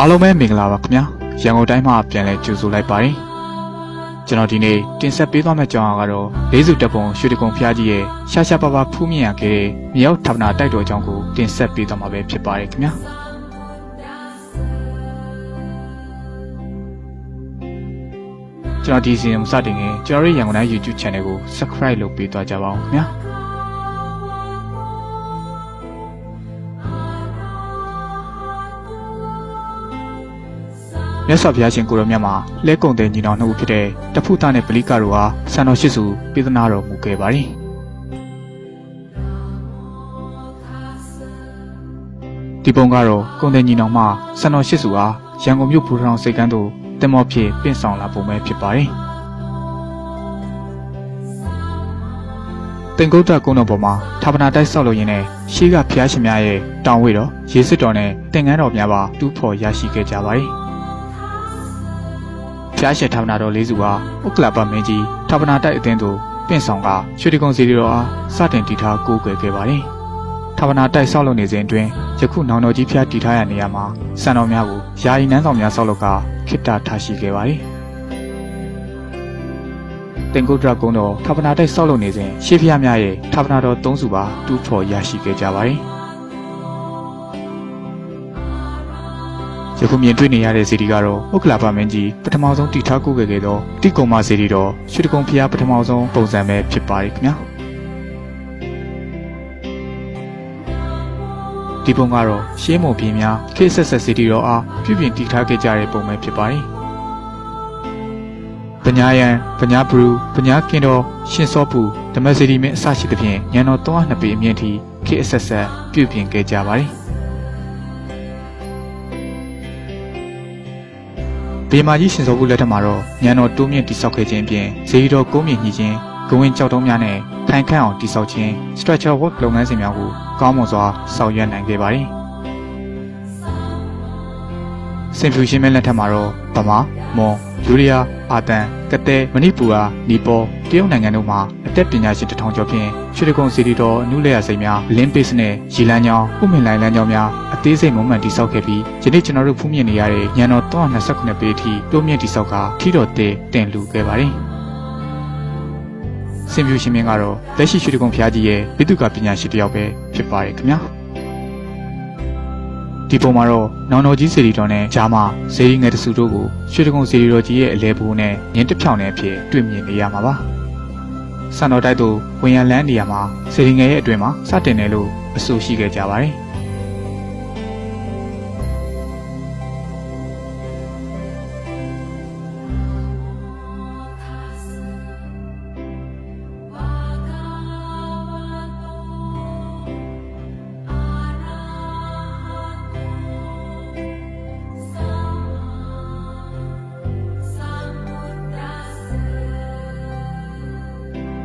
အားလုံးပဲမင်္ဂလာပါခင်ဗျာရန်ကုန်တိုင်းမှာပြန်လည်ကြိုဆိုလိုက်ပါတယ်ကျွန်တော်ဒီနေ့တင်ဆက်ပေးသွားမယ့်ကြောင်းကတော့လေးစုတပ်ပုံရွှေတကုံဖျားကြီးရဲ့ရှာရှာပါပါဖူးမြင်ရခဲ့တဲ့မြေရောက်ဌာနတိုက်တော်ကြောင်းကိုတင်ဆက်ပေးသွားမှာပဲဖြစ်ပါတယ်ခင်ဗျာကျွန်တော်ဒီစီစဉ်စတင်ရင်ကျွန်တော်ရဲ့ရန်ကုန်တိုင်း YouTube Channel ကို Subscribe လုပ်ပေးသွားကြပါဦးခင်ဗျာမြတ်စွာဘုရားရှင်ကိုရောမြတ်မှာလဲကုံတဲ့ညီနောင်နှစ်ဦးဖြစ်တဲ့တဖုသားနဲ့ပလိကတို့ဟာစံတော်ရှိစုပေးသနာတော်မူခဲ့ပါတယ်ဒီပုံကတော့ကုံတဲ့ညီနောင်မှစံတော်ရှိစုဟာရန်ကုန်မြို့ဘူထောင်စိတ်ကမ်းသို့တင်မောဖြစ်ပင့်ဆောင်လာပုံပဲဖြစ်ပါတယ်တင်ကုတ်တကုန်းတော်ပေါ်မှာဌာပနာတိုက်ဆောက်လို့ရင်းနဲ့ရှေးကဘုရားရှင်များရဲ့တောင်ဝေတော်ရေစစ်တော်နဲ့တင်ငန်းတော်များပါတူးဖော်ရရှိခဲ့ကြပါတယ်ဖျားရှည်ဌာပနာတော်လေးစုဟာဥက္ကလပမင်းကြီးဌာပနာတိုက်အသင်းသို့ပင့်ဆောင်ကရွှေတကုံစီရီတော်အားစတင်တည်ထားကိုးကွယ်ခဲ့ပါတယ်။ဌာပနာတိုက်ဆောက်လုပ်နေစဉ်အတွင်းယခုနောင်တော်ကြီးဖျားတည်ထားရနေရာမှာစံတော်များကိုယာယီနန်းဆောင်များဆောက်လုပ်ကခေတ္တထားရှိခဲ့ပါတယ်။တင်ကုတ်တကုန်းတော်ဌာပနာတိုက်ဆောက်လုပ်နေစဉ်ရှေးဖျားများရဲ့ဌာပနာတော်၃စုပါတူးဖော်ရရှိခဲ့ကြပါတယ်။ယခုမြင်တွေ့နေရတဲ့စေတီကတော့ဥက္ကလပမင်းကြီးပထမဆုံးတည်ထားကိုခဲ့သောတိကုံမစေတီတော်ရွှေတကုံဖျားပထမဆုံးပုံစံပဲဖြစ်ပါတယ်ခင်ဗျာဒီပုံကတော့ရှေးမုံပြင်းများခေတ်ဆက်ဆက်စေတီတော်အားပြုပြင်တည်ထားခဲ့ကြတဲ့ပုံပဲဖြစ်ပါတယ်ပညာယံပညာဘရူပညာကင်တော်ရှင်စောပူဓမ္မစေတီမင်းအစရှိသဖြင့်ညံတော်302ပေအမြင့်ထိခေတ်ဆက်ဆက်ပြုပြင်ခဲ့ကြပါတယ်ဘေမာကြီးရှင်စောဘူးလက်ထက်မှာတော့ညံတော်တိုးမြင့်တိဆောက်ခဲ့ခြင်းအပြင်ဇေယီတော်ကုန်းမြင့်ညှိခြင်းဂဝင်းကြောက်တုံးများနဲ့ခိုင်ခန့်အောင်တိဆောက်ခြင်း structure work လုပ်ငန်းစဉ်များကိုကောင်းမွန်စွာဆောင်ရွက်နိုင်ခဲ့ပါတယ်။စင်ဖြူရှင်မဲလက်ထက်မှာတော့ဗမာမွန်ယူရီးယားအာတန်ကတဲမဏိပူရာနီပေါတရုတ်နိုင်ငံတို့မှာအသက်ပညာရှင်1000ကျော်ဖြင့်ရွှေတကုံစီတီတော်အနုလက်ရစိတ်များလင်းပစ်နဲ့ရီလန်းချောင်းဥမင်လိုင်းလန်းချောင်းများအသေးစိတ်မွမ်းမံတိဆောက်ခဲ့ပြီးယနေ့ကျွန်တော်တို့ဖူးမြင်နေရတဲ့ညံတော်329ပေအထိတိုးမြင့်တိဆောက်ကထီတော်တင်လူခဲ့ပါတယ်။စင်ဖြူရှင်မင်းကတော့လက်ရှိရွှေတကုံဖျားကြီးရဲ့ဘိသုကာပညာရှိတစ်ယောက်ပဲဖြစ်ပါတယ်ခင်ဗျာ။ဒီပုံမှာတော့နောင်တော်ကြီးစေတီတော်နဲ့ဂျာမစေတီငယ်တစုတို့ကိုရွှေတကုံစေတီတော်ကြီးရဲ့အလဲဘိုးနဲ့ညင်တစ်ဖြောင်နဲ့အဖြစ်တွေ့မြင်နေရမှာပါ။စံတော်တိုက်သို့ဝင်ရလန်းနေရာမှာစေတီငယ်ရဲ့အတွင်မှာစတင်တယ်လို့အဆိုရှိခဲ့ကြပါတယ်။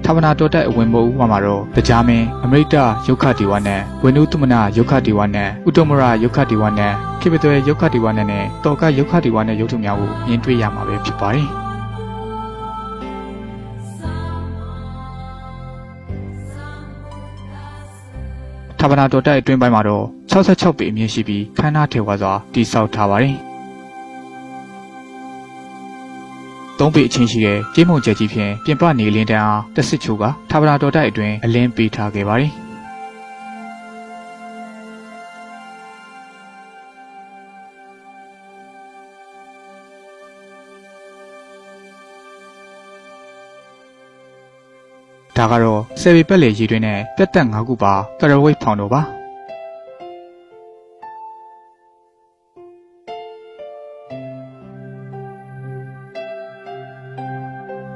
ဌာပနာတော်တိုက်အဝင်မို့ဥပမာတော့တရားမင်းအမေရိကယုခဒီဝနံဝင်းနုသမနာယုခဒီဝနံဥတ္တမရယုခဒီဝနံခိပသွဲယုခဒီဝနံနဲ့တော်ကယုခဒီဝနံရုပ်ထုများကိုမြင်တွေ့ရမှာပဲဖြစ်ပါတယ်ဌာပနာတော်တိုက်အတွင်းပိုင်းမှာတော့66ပေအမြင့်ရှိပြီးခမ်းနားထေဝါစွာတည်ဆောက်ထားပါတယ်3ပေအချင်းရှိတဲ့ကျေးမုံကျက်ကြီးဖြင့်ပြင်ပနေလင်းတန်းအားတက်စစ်ချိုကဌာပနာတော်တိုက်အတွင်းအလင်းပေးထားခဲ့ပါတယ်။ဒါကတော့ဆယ်ပေပတ်လေရေတွင်းနဲ့ပြတ်တက်5ခုပါကရဝိတ်ဖောင်တော်ပါ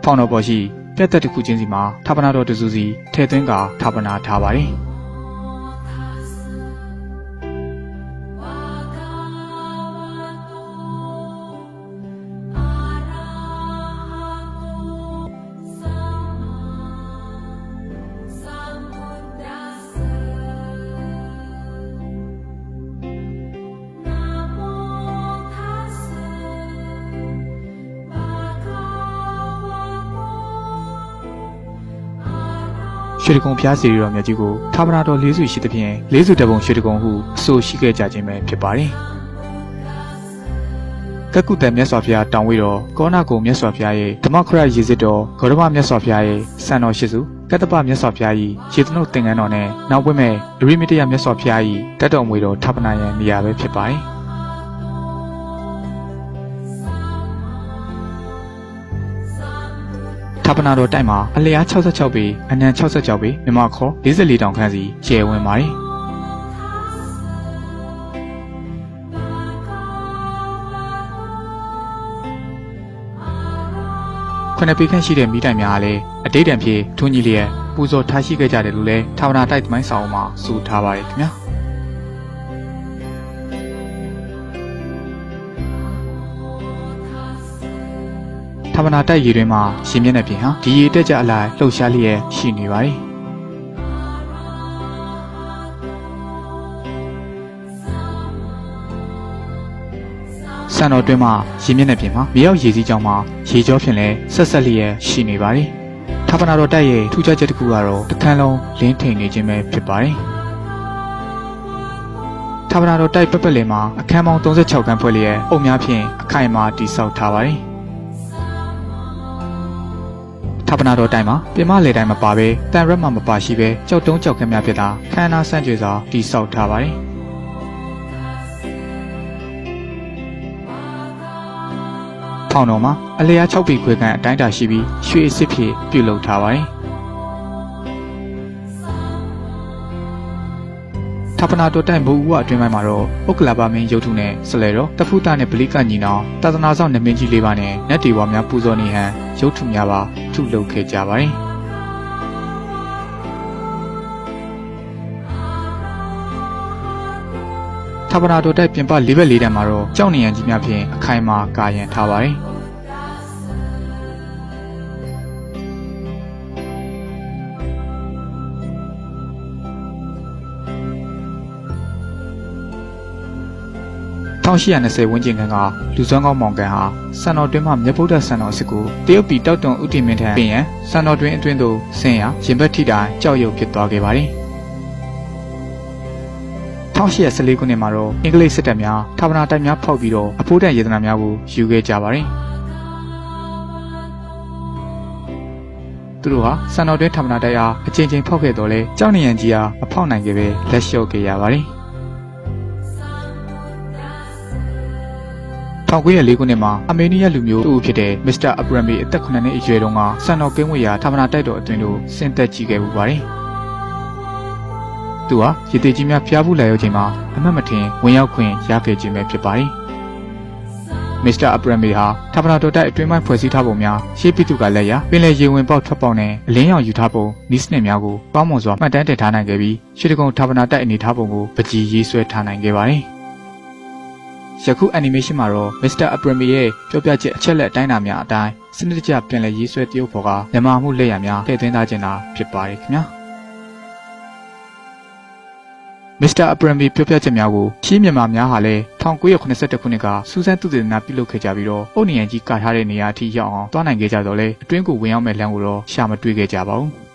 ဖောင်တော်ပေါ်ရှိပြတ်သက်တစ်ခုချင်းစီမှာဌာပနာတော်တစုစီထည့်သွင်းကာဌာပနာထားပါတယ်။ရွှေတကုံဖျားစီရီတော်မြတ်ကြီးကိုဌာပနာတော်၄စုရှိသဖြင့်၄စုတပုံရွှေတကုံဟုအဆိုရှိခဲ့ကြခြင်းပဲဖြစ်ပါတယ်။ ကကုတန်မြတ်စွာဘုရားတောင်ဝေတော်ကောနာကိုမြတ်စွာဘုရားရဲ့ဓမ္မခရရေစစ်တော်ဂေါတမမြတ်စွာဘုရားရဲ့စံတော်ရှိစုကတ္တပမြတ်စွာဘုရား၏ရေသနုတ်သင်္ကန်းတော်နဲ့နောက်ပွင့်မဲ့အရိမတရမြတ်စွာဘုရား၏တတ်တော်မွေတော်ဌာပနာရန်နေရာပဲဖြစ်ပါတယ်ဌာပနာတော်တိုက်မှာအလျား66ပေအနံ66ပေမြမခေါ်44တောင်ခန့်စီကျယ်ဝန်းပါတယ်ခုနှစ်ပေခန့်ရှိတဲ့မိတိုင်များကလည်းအတိတ်တန်ဖြစ်ထွန်းကြီးလျက်ပူဇော်ထားရှိခဲ့ကြတယ်လို့လည်းဌာပနာတိုက်သမိုင်းဆောင်မှာဆိုထားပါတယ်ခင်ဗျာဌာပနာတိုက်ရေတွင်မှာရှင်မျက်နှာပြင်ဟာဒီရေတက်ကြအလိုက်လှုပ်ရှားလျက်ရှိနေပါတယ်စံတော်တွင်မှာရေမျက်နှာပြင်မှာမြေရောက်ရေစီးကြောင်းမှာရေကြောဖြင့်လည်းဆက်ဆက်လျက်ရှိနေပါတယ်ဌာပနာတော်တိုက်ရဲ့ထူးခြားချက်တစ်ခုကတော့တစ်ခန်းလုံးလင်းထိန်နေခြင်းပဲဖြစ်ပါတယ်ဌာပနာတော်တိုက်ပတ်ပတ်လည်မှာအခန်းပေါင်း36ခန်းဖွဲ့လျက်အုပ်များဖြင့်အခိုင်အမာတည်ဆောက်ထားပါတယ်ဌာပနာတော်တိုင်မှာပြင်မလေတိုင်းမပါဘဲတန်ရက်မှမပါရှိဘဲကြောက်တုံးကြောက်ခမ်းများဖြစ်တာခမ်းနားဆန့်ကျင်စွာတည်ဆောက်ထားပါတယ်ဖောင်တော်မှာအလျား6ပေခွဲခန့်အတိုင်းတာရှိပြီးရွှေစစ်ဖြင့်ပြုလုပ်ထားပါတယ်ဌာပနာတော်တိုင်ဘုဥဝအတွင်းပိုင်းမှာတော့ဥက္ကလာပမင်းရုပ်ထုနဲ့ဆလဲတော်တဖူတာနဲ့ဗလိကညီနောင်သာသနာဆောင်နမင်းကြီးလေးပါနဲ့နတ်တီဝါများပူဇော်နေဟန်ရုပ်ထုများပါထုလုပ်ခဲ့ကြပါတယ်ဌာပနာတော်တိုက်ပြင်ပ၄ဘက်၄တန်းမှာတော့ကြောက်နေရန်ကြီးများဖြင့်အခိုင်အမာကာရန်ထားပါတယ်1820ဝန်းကျင်ခန့်ကလူစွမ်းကောင်းမောင်ကန်ဟာစံတော်တွင်မှမြတ်ဗုဒ္ဓစံတော်စစ်ကိုတရုတ်ပြည်တောက်တွန်ဥတီမင်းထံပြင်ရန်စံတော်တွင်အတွင်းသို့ဆင်းရာရင်ဘတ်ထိတိုင်ကြောက်ရွံ့ဖြစ်သွားခဲ့ပါတယ်1814ခုနှစ်မှာတော့အင်္ဂလိပ်စစ်တပ်များဌာပနာတိုက်များဖောက်ပြီးတော့အဖိုးတန်ယေတနာများကိုယူခဲ့ကြပါတယ်သူတို့ဟာစံတော်တွင်ဌာပနာတိုက်အားအချိန်ချင်းဖောက်ခဲ့တော့လဲကြောက်နေရန်ကြီးအားမဖောက်နိုင်ခဲ့ပဲလက်လျှော့ခဲ့ရပါတယ်1904ခုနှစ်မှာအမေနီးယားလူမျိုးတူဖြစ်တဲ့မစ္စတာအဘရမ်မီအသက်9နှစ်အရွယ်တုန်းကစံတော်ကင်းဝေရာဌာပနာတိုက်တော်အတွင်းသို့ဆင်းသက်ကြည့်ခဲ့ပူပါတယ်။သူဟာရည်တည်ကြီးများဖျားဖူးလာရောက်ချိန်မှာအမှတ်မထင်ဝင်ရောက်ခွင့်ရခဲ့ခြင်းပဲဖြစ်ပါတယ်။မစ္စတာအဘရမ်မီဟာဌာပနာတော်တိုက်အတွင်းပိုင်းဖွဲ့စည်းထားပုံများရှေးပြည်သူကလက်ရာပင်လယ်ရေဝင်ပေါက်ထွက်ပေါက်နဲ့အလင်းရောင်ယူထားပုံဤစနစ်များကိုပေါင်းမွန်စွာမှတ်တမ်းတင်ထားနိုင်ခဲ့ပြီးရွှေတကုံဌာပနာတိုက်အနေထားပုံကိုပကြီးရေးဆွဲထားနိုင်ခဲ့ပါတယ်။ယခု animation မှာတော့ Mr. Abrami ရဲ့ပြောပြချက်အချက်လက်အတိုင်းအတာများအတိုင်းစနစ်တကျပြန်လည်ရေးဆွဲတရုပ်ဖော်ကမြန်မာမှုလက်ရာများထည့်သွင်းထားခြင်းသာဖြစ်ပါတယ်ခင်ဗျာ Mr. Abrami ပြောပြချက်များကိုရှင်းမြန်မာများဟာလည်း1982ခုနှစ်ကစူးစမ်းသုတေသနပြုလုပ်ခဲ့ကြပြီးတော့အုတ်နေရန်ကြီးကာထားတဲ့နေရာအထိရောက်အောင်တွားနိုင်ခဲ့ကြတော့လေအတွင်းကိုဝင်ရောက်မဲ့လမ်းကိုတော့ရှာမတွေ့ခဲ့ကြပါဘူး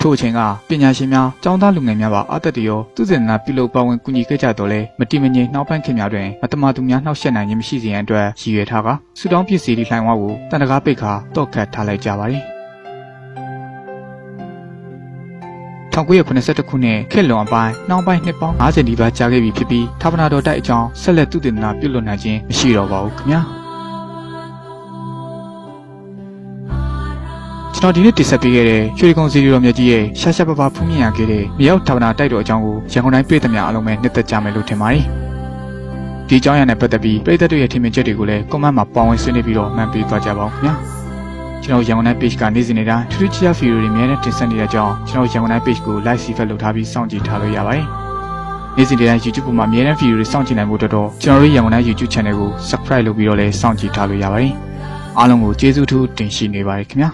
ထို့အချိန်ကပညာရှင်များကျောင်းသားလူငယ်များပါအသက်တရောသူစင်နာပြုလုပ်ပါဝင်ကူညီခဲ့ကြတော့လဲမတိမငြိမ်နှောက်ပန်းခင်များတွင်မတမာသူများနှောက်ယှက်နိုင်ခြင်းမရှိစေရန်အတွက်ရည်ရွယ်ထားကဆူတောင်းပစ္စည်းဒီလှိုင်ဝါကိုတန်တကားပိတ်ခါတော့ခတ်ထားလိုက်ကြပါသည်1982ခုနှစ်ခေတ်လွန်အပိုင်းနှောင်းပိုင်းနှစ်ပေါင်း50နီးပါးကြာခဲ့ပြီဖြစ်ပြီးဌာပနာတော်တိုက်အကြောင်းဆက်လက်သုတေသနပြုလုပ်နိုင်ခြင်းမရှိတော့ပါဘူးခင်ဗျာကျွန်တော်ဒီနေ့တင်ဆက်ပေးခဲ့တဲ့ရွှေကုံစီရီတော်မြတ်ကြီးရဲ့ရှာရှာပပဖူးမြင်ရခဲ့တဲ့မြေရောက်ဌာပနာတိုက်တော်အကြောင်းကိုရန်ကုန်တိုင်းပြည်သူများအားလုံးပဲနှစ်သက်ကြမယ်လို့ထင်ပါတယ်ဒီအကြောင်းအရာနဲ့ပတ်သက်ပြီးပြည်သက်တို့ရဲ့ထင်မြင်ချက်တွေကိုလည်း comment မှာပါဝင်ဆွေးနွေးပြီးတော့မှန်ပေးသွားကြပါဦးခင်ဗျာကျွန်တော်ရန်ကုန်တိုင်း page ကနေ့စဉ်နေ့တိုင်းထူးထူးခြားခြားဗီဒီယိုတွေအများနဲ့တင်ဆက်နေတဲ့အကြောင်းကျွန်တော်ရန်ကုန်တိုင်း page ကို like share လုပ်ထားပြီးစောင့်ကြည့်ထားလို့ရပါတယ်နေ့စဉ်နေ့တိုင်း YouTube ပေါ်မှာအများနဲ့ဗီဒီယိုတွေစောင့်ကြည့်နိုင်ဖို့တော့ကျွန်တော်တို့ရန်ကုန်တိုင်း YouTube channel ကို subscribe လုပ်ပြီးတော့လည်းစောင့်ကြည့်ထားလို့ရပါတယ်အားလုံးကိုကျေးဇူးထူးတင်ရှိနေပါတယ်ခင်ဗျာ